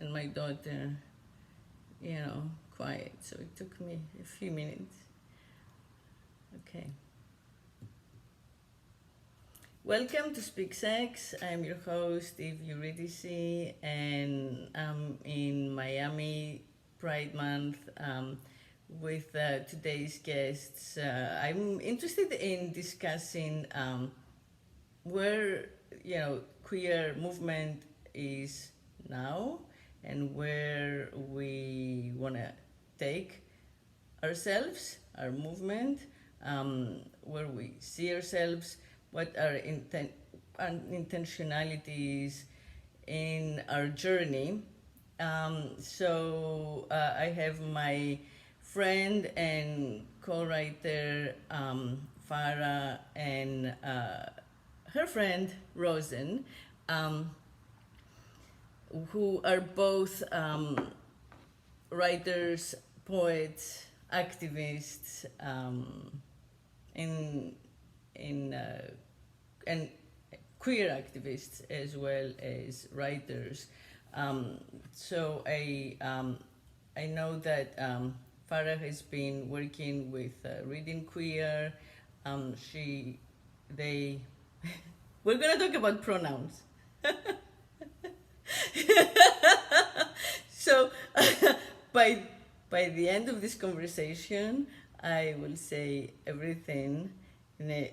and my daughter, quiet. So it took me a few minutes. Okay. Welcome to Speak Sex. I'm your host, Eurydice, and I'm in Miami Pride Month with today's guests. I'm interested in discussing where queer movement is now and where we want to take ourselves, our movement, where we see ourselves, what are intentionalities in our journey. I have my friend and co-writer Farah and her friend Rosen, who are both writers, poets, activists, and queer activists as well as writers. I know that Farah has been working with Reading Queer. They we're gonna talk about pronouns. So by the end of this conversation, I will say everything in a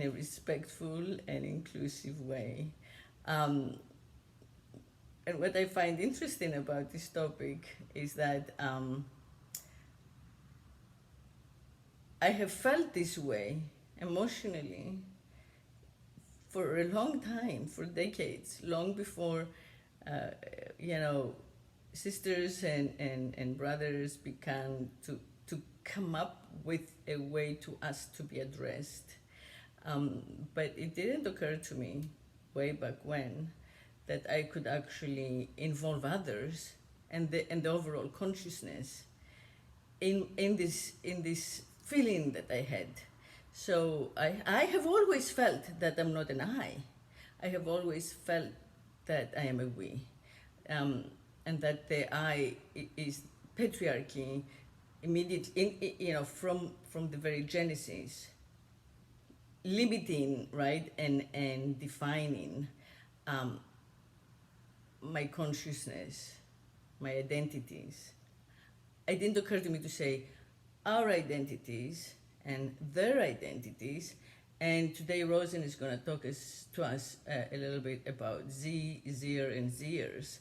respectful and inclusive way. And what I find interesting about this topic is that I have felt this way emotionally for a long time, for decades, long before, sisters and brothers began to come up with a way to us to be addressed. But it didn't occur to me way back when that I could actually involve others and the overall consciousness in this feeling that I had. So I have always felt that I'm not an I. I have always felt that I am a we, and that the I is patriarchy immediately, from the very genesis, limiting, right, and defining my consciousness, my identities. It didn't occur to me to say our identities and their identities. And today Rosen is going to talk to us a little bit about Zer, and Zers,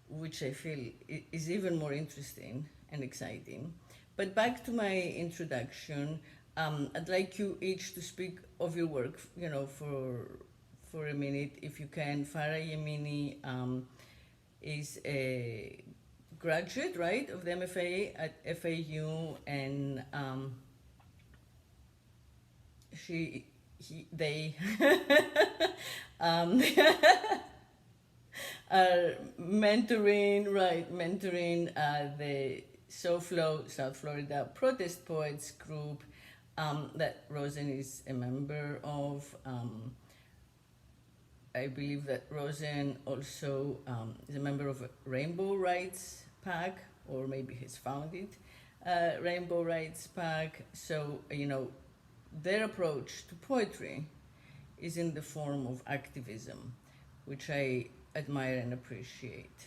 which I feel is even more interesting and exciting. But back to my introduction, I'd like you each to speak of your work, for a minute, if you can. Farah Yamini is a graduate, right, of the MFA at FAU, and they are mentoring the SoFlo, South Florida Protest Poets group that Rosen is a member of. I believe that Rosen also is a member of Rainbow Rights PAC, or maybe has founded Rainbow Rights PAC. So, their approach to poetry is in the form of activism, which I admire and appreciate,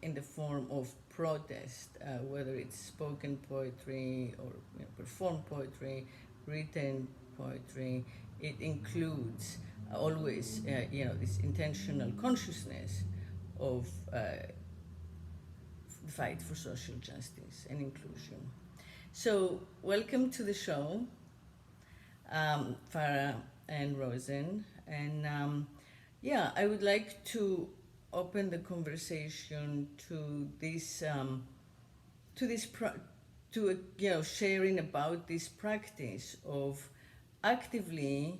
in the form of protest, whether it's spoken poetry or performed poetry, written poetry. It includes always, this intentional consciousness of the fight for social justice and inclusion. So, welcome to the show, Farah and Rosen. And I would like to open the conversation to this, sharing about this practice of actively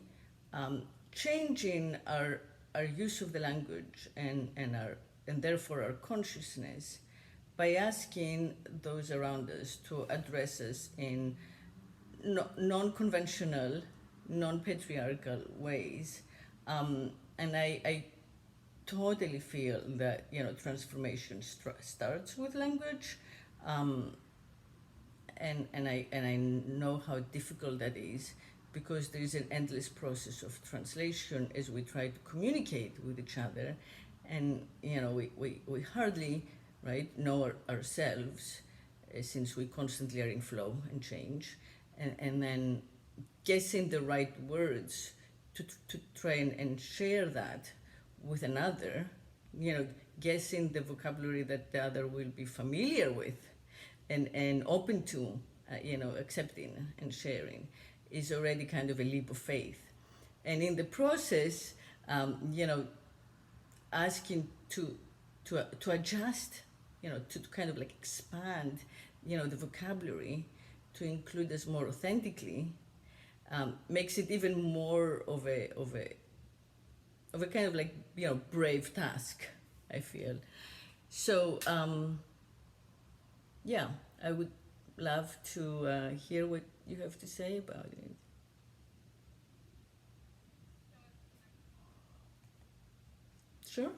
changing our use of the language and therefore our consciousness by asking those around us to address us in non-conventional, non-patriarchal ways. And I totally feel that, transformation starts with language. Um, and I know how difficult that is, because there is an endless process of translation as we try to communicate with each other, and we hardly, right, know ourselves, since we constantly are in flow and change, and then guessing the right words to try and share that with another, guessing the vocabulary that the other will be familiar with and open to, accepting and sharing, is already kind of a leap of faith. And in the process, asking to adjust, to kind of like expand, the vocabulary to include us more authentically, makes it even more of a kind of like, brave task, I feel. So yeah, I would love to hear what you have to say about it. Sure.